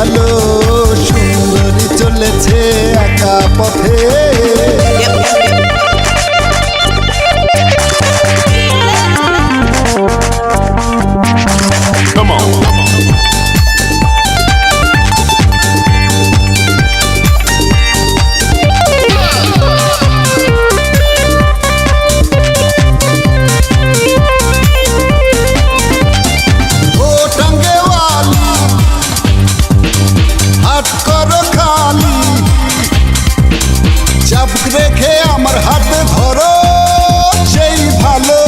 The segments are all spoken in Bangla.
ভালো সুন্দরী চলেছে একা পথে। রেখে আমার হাতে ধরো সেই ভালো,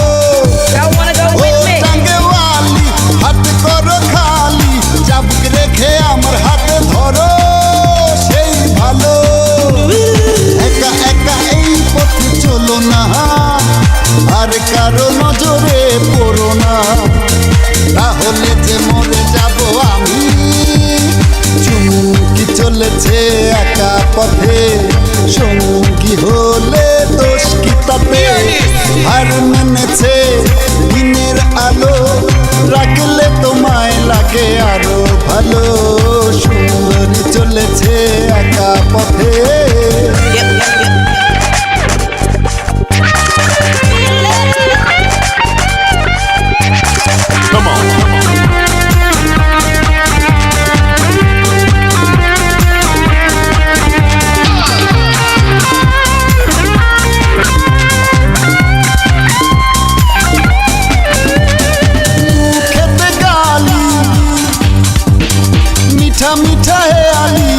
টাঙ্গেওয়ালি হাত করো খালি, চাবুক রেখে আমার হাতে ধরো সেই ভালো। একা একা এই পথে চলো না, আর কারো নজরে পড়ো না, তাহলে যে মরে যাব আমি। চুমকি চলেছে একা পথে, সঙ্গী হলে দোষ কি তাতে? হার মেনেছে দিনের আলো, রাখলে তোমায় লাগে আরো ভালো সুন্দরী চলেছে একা পথে। মিঠা হে আলি,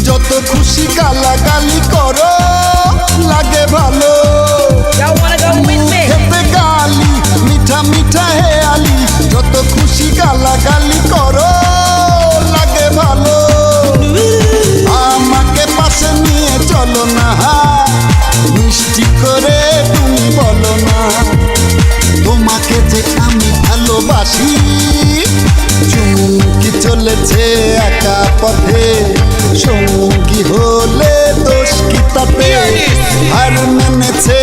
যত খুশি গালাগালি করো লাগে ভালো। খেতে গালি মিঠা মিঠা হে আলি, যত খুশি গালাগালি করো লাগে ভালো। আমাকে পাশে নিয়ে চলো না, মিষ্টি করে তুমি বলো না, তোমাকে যে আমি ভালোবাসি। চুমকি চলেছে একা পথে, সঙ্গী হলে দোষ কি তাতে? হার মেনেছে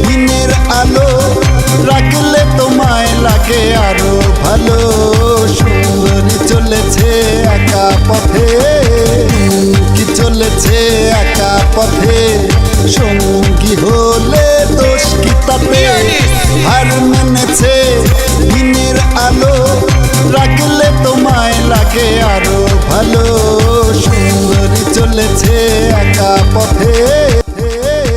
দিনের আলো, রাখলে তোমায় লাগে আরো ভালো সুন্দরী চলেছে একা পথে। চুমকি চলেছে একা পথে, সঙ্গী হলে দোষ কি তাতে? হার মেনেছে দিনের আলো, রাখলে তোমায় লাগে আরো ভালো।